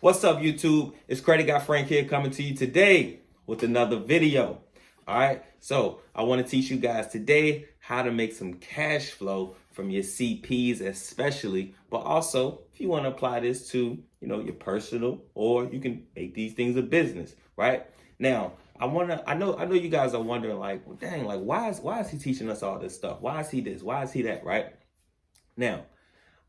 What's up, YouTube? It's Credit Guy Frank here coming to you today with another video. All right, so I want to teach you guys today how to make some cash flow from your CPs especially, but also if you want to apply this to, your personal, or you can make these things a business, right? Now, I know you guys are wondering like, well, dang, like why is he teaching us all this stuff? Why is he this? Why is he that, right? Now,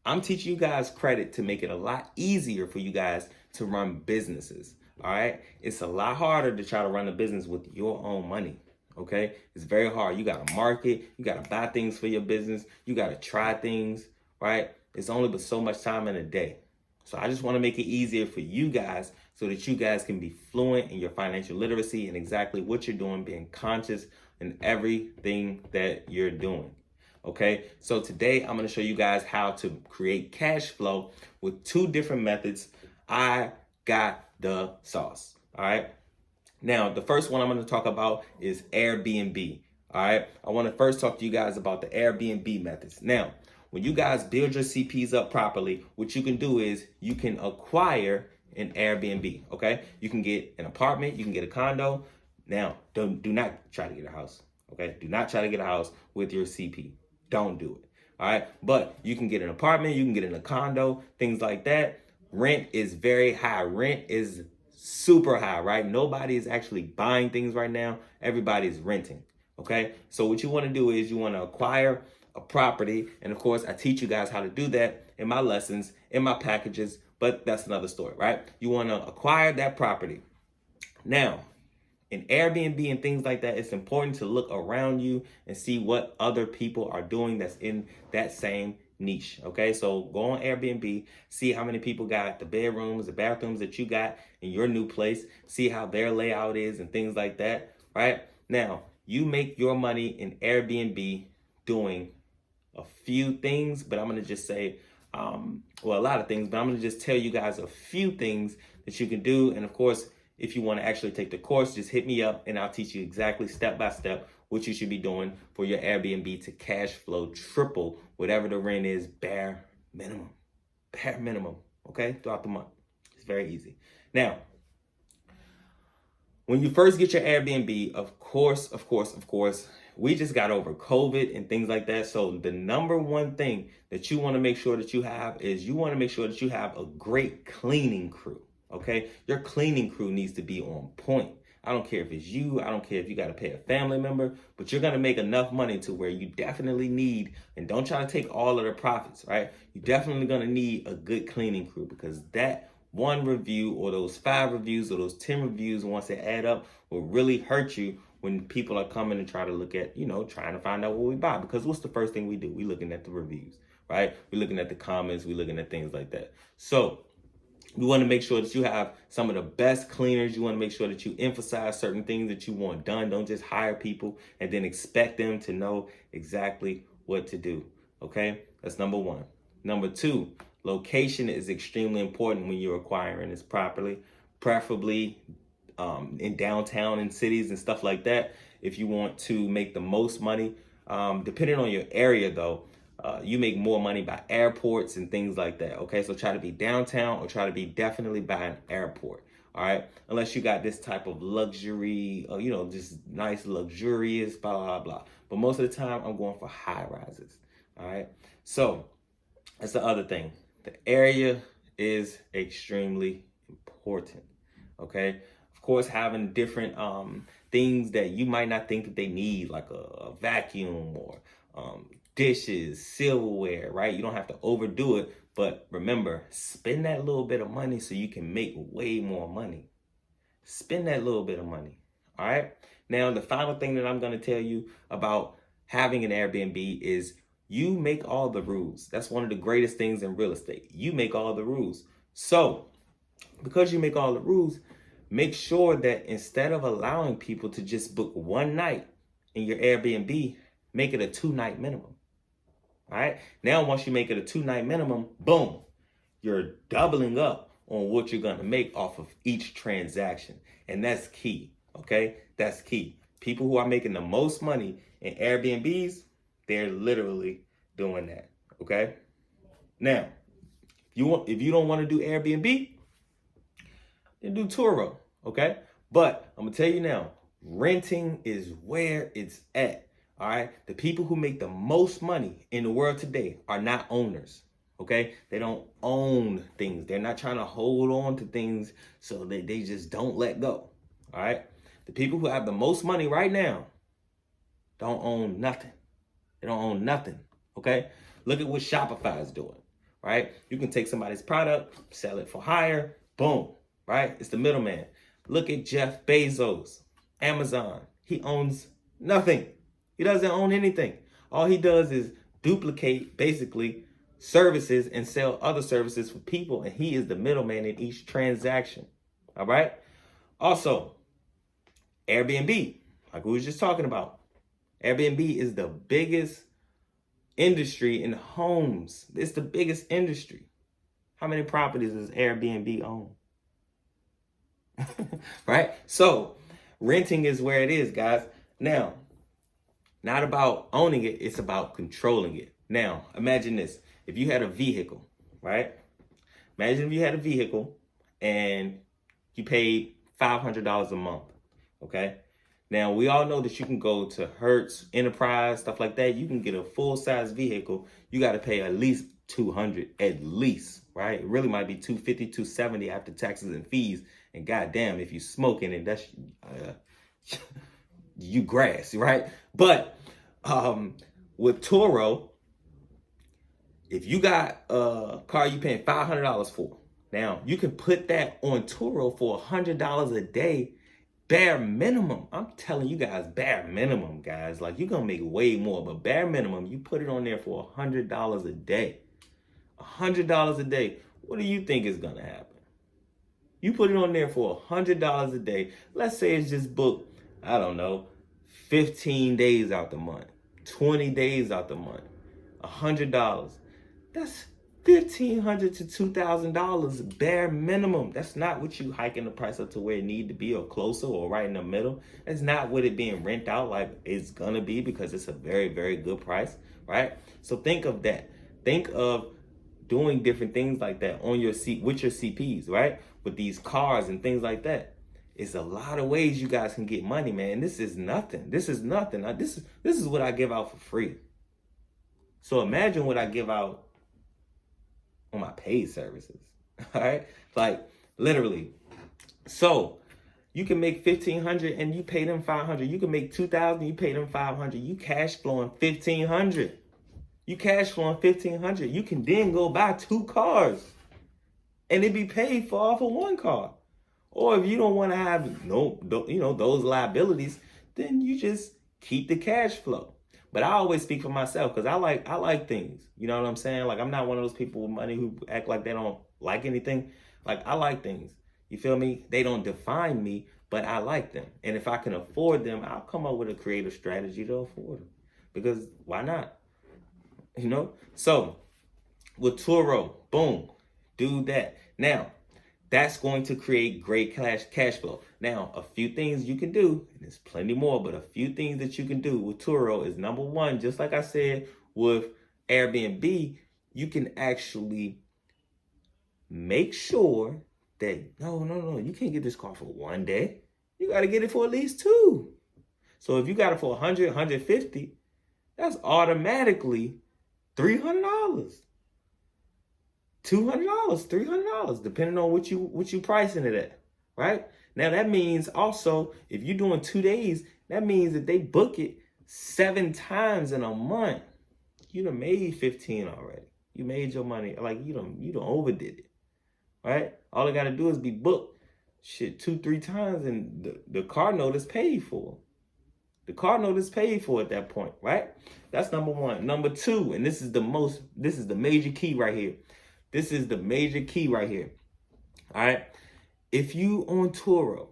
I'm teaching you guys credit to make it a lot easier for you guys to run businesses. All right. It's a lot harder to try to run a business with your own money. Okay. It's very hard. You got to market. You got to buy things for your business. You got to try things. Right. It's only but so much time in a day. So I just want to make it easier for you guys so that you guys can be fluent in your financial literacy and exactly what you're doing, being conscious in everything that you're doing. Okay, so today I'm going to show you guys how to create cash flow with two different methods. I got the sauce. All right. Now, the first one I'm going to talk about is Airbnb. All right. I want to first talk to you guys about the Airbnb methods. Now, when you guys build your CPs up properly, what you can do is you can acquire an Airbnb. Okay. You can get an apartment. You can get a condo. Now, do not try to get a house. Okay. Do not try to get a house with your CP. Don't do it. All right. But you can get an apartment, you can get in a condo, things like that. Rent is very high. Rent is super high, right? Nobody is actually buying things right now. Everybody's renting. Okay. So what you want to do is you want to acquire a property. And of course, I teach you guys how to do that in my lessons, in my packages, but that's another story, right? You want to acquire that property. Now, in Airbnb and things like that, it's important to look around you and see what other people are doing that's in that same niche. Okay, so go on Airbnb, see how many people got the bedrooms, the bathrooms that you got in your new place, see how their layout is and things like that, right? Now, you make your money in Airbnb doing a few things, but I'm going to just say, a lot of things, but I'm going to just tell you guys a few things that you can do. And of course, if you want to actually take the course, just hit me up and I'll teach you exactly step by step what you should be doing for your Airbnb to cash flow triple whatever the rent is, bare minimum, okay, throughout the month. It's very easy. Now, when you first get your Airbnb, of course, we just got over COVID and things like that. So the number one thing that you want to make sure that you have is you want to make sure that you have a great cleaning crew. Okay, your cleaning crew needs to be on point. I don't care if it's you. I don't care if you got to pay a family member, but you're going to make enough money to where you definitely need, and don't try to take all of the profits, right? You're definitely going to need a good cleaning crew, because that one review or those 5 reviews or those 10 reviews, once they add up, will really hurt you when people are coming and try to look at, trying to find out what we buy. Because what's the first thing we do? We're looking at the reviews, right? We're looking at the comments. We're looking at things like that. So you want to make sure that you have some of the best cleaners. You want to make sure that you emphasize certain things that you want done. Don't just hire people and then expect them to know exactly what to do. Okay, that's number one. Number two, location is extremely important when you're acquiring this properly, preferably in downtown and cities and stuff like that. If you want to make the most money, depending on your area though, you make more money by airports and things like that. Okay, so try to be downtown or try to be definitely by an airport. All right, unless you got this type of luxury, just nice, luxurious, blah, blah, blah. But most of the time, I'm going for high rises. All right, so that's the other thing. The area is extremely important. Okay, of course, having different things that you might not think that they need, like a vacuum or dishes, silverware, right? You don't have to overdo it, but remember, spend that little bit of money so you can make way more money. Spend that little bit of money, all right? Now, the final thing that I'm going to tell you about having an Airbnb is you make all the rules. That's one of the greatest things in real estate. You make all the rules. So, because you make all the rules, make sure that instead of allowing people to just book one night in your Airbnb, make it a 2-night minimum. All right. Now, once you make it a 2-night minimum, boom, you're doubling up on what you're going to make off of each transaction. And that's key. Okay. That's key. People who are making the most money in Airbnbs, they're literally doing that. Okay. Now, if you don't want to do Airbnb, then do Turo, okay? But I'm gonna tell you now, renting is where it's at. All right. The people who make the most money in the world today are not owners. Okay. They don't own things. They're not trying to hold on to things so that they just don't let go. All right. The people who have the most money right now don't own nothing. They don't own nothing. Okay. Look at what Shopify is doing. Right. You can take somebody's product, sell it for higher. Boom. Right. It's the middleman. Look at Jeff Bezos, Amazon. He owns nothing. He doesn't own anything. All he does is duplicate, basically, services and sell other services for people, and he is the middleman in each transaction. All right? Also, Airbnb, like we were just talking about. Airbnb is the biggest industry in homes. It's the biggest industry. How many properties does Airbnb own? Right? So, renting is where it is, guys. Now, not about owning it, it's about controlling it. Now, imagine this. If you had a vehicle, right? Imagine if you had a vehicle and you paid $500 a month, okay? Now, we all know that you can go to Hertz, Enterprise, stuff like that. You can get a full-size vehicle. You got to pay at least $200, at least, right? It really might be $250, $270 after taxes and fees. And goddamn, if you smoking, and that's... you grass, right? But with Turo, if you got a car you paying $500 for, now you can put that on Turo for $100 a day, bare minimum. I'm telling you guys, bare minimum, guys. Like, you're gonna make way more, but bare minimum, you put it on there for $100 a day. $100 a day. What do you think is gonna happen? You put it on there for $100 a day. Let's say it's just booked, I don't know, 15 days out the month, 20 days out the month, $100. That's $1,500 to $2,000 bare minimum. That's not what you hiking the price up to where it need to be or closer or right in the middle. That's not what it being rent out like it's gonna be, because it's a very, very good price, right? So think of that. Think of doing different things like that on your seat with your CPs, right? With these cars and things like that. It's a lot of ways you guys can get money, man. This is nothing. This is nothing. This is what I give out for free. So imagine what I give out on my paid services. All right? Like, literally. So you can make $1,500 and you pay them $500. You can make $2,000, you pay them $500. You cash flowing $1,500. You cash flowing $1,500. You can then go buy 2 cars and it be paid for off of 1 car. Or if you don't want to have those liabilities, then you just keep the cash flow. But I always speak for myself, because I like things. You know what I'm saying? Like, I'm not one of those people with money who act like they don't like anything. Like, I like things. You feel me? They don't define me, but I like them. And if I can afford them, I'll come up with a creative strategy to afford them. Because why not? You know? So, with Turo, boom, do that. Now, that's going to create great cash flow. Now, a few things you can do, and there's plenty more, but a few things that you can do with Turo is, number one, just like I said with Airbnb, you can actually make sure that, no, you can't get this car for 1 day. You got to get it for at least 2. So if you got it for 100, 150, that's automatically $300. $200, $300, depending on what you pricing it at, right? Now that means also, if you're doing 2 days, that means that they book it 7 times in a month. You done made 15 already. You made your money. Like, you done overdid it, right? All I gotta do is be booked, 2-3 times, and the car note is paid for. The car note is paid for at that point, right? That's number one. Number two, and this is the major key right here. This is the major key right here. All right. If you on Turo,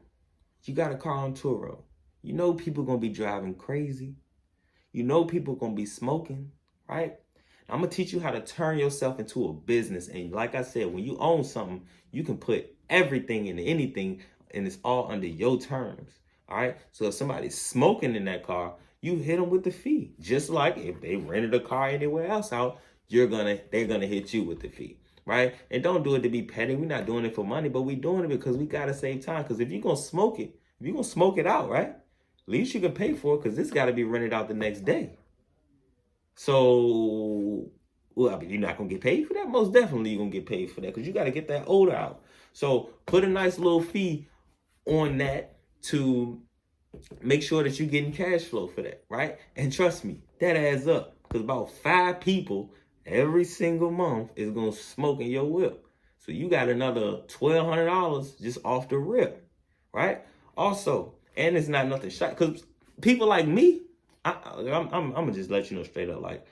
you got a car on Turo, you know people going to be driving crazy. You know people going to be smoking, right? I'm going to teach you how to turn yourself into a business. And like I said, when you own something, you can put everything into anything, and it's all under your terms. All right. So if somebody's smoking in that car, you hit them with the fee. Just like if they rented a car anywhere else out, they're gonna hit you with the fee. right? And don't do it to be petty. We're not doing it for money, but we're doing it because we got to save time. Because if you're going to smoke it, if you're going to smoke it out, right? At least you can pay for it because this got to be rented out the next day. So, well, I mean, you're not going to get paid for that? Most definitely you're going to get paid for that because you got to get that odor out. So put a nice little fee on that to make sure that you're getting cash flow for that, right? And trust me, that adds up because about 5 people every single month is going to smoke in your whip. So you got another $1,200 just off the rip, right? Also, and it's not nothing shot because people like me, I'm gonna just let you know straight up, like,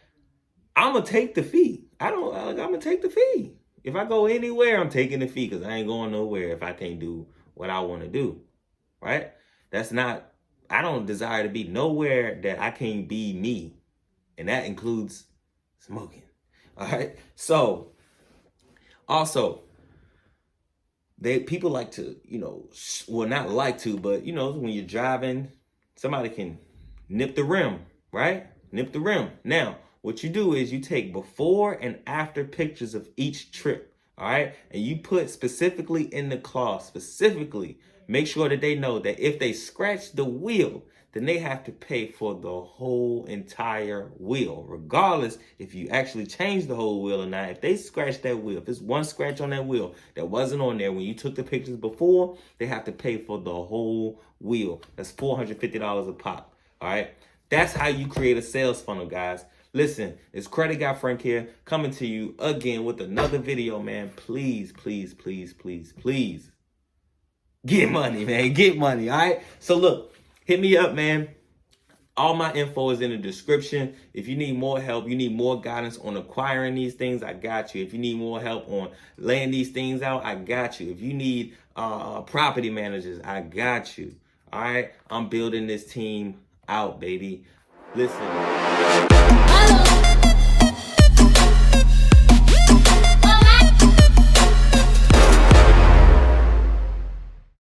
I'm gonna take the fee. I'm gonna take the fee. If I go anywhere, I'm taking the fee because I ain't going nowhere if I can't do what I want to do, right? I don't desire to be nowhere that I can't be me. And that includes smoking, all right? So, also, people like to, well, not like to, but, when you're driving, somebody can nip the rim, right? Nip the rim. Now, what you do is you take before and after pictures of each trip, all right? And you put specifically in the clause, make sure that they know that if they scratch the wheel, then they have to pay for the whole entire wheel, regardless if you actually change the whole wheel or not. If they scratch that wheel, if there's one scratch on that wheel that wasn't on there when you took the pictures before, they have to pay for the whole wheel. That's $450 a pop, all right? That's how you create a sales funnel, guys. Listen, it's Credit Guy Frank here, coming to you again with another video, man. Please, please, please, please, please. Get money, man. Get money, all right? So look, hit me up, man. All my info is in the description. If you need more help, you need more guidance on acquiring these things, I got you. If you need more help on laying these things out, I got you. If you need property managers, I got you. All right? I'm building this team out, baby. Listen.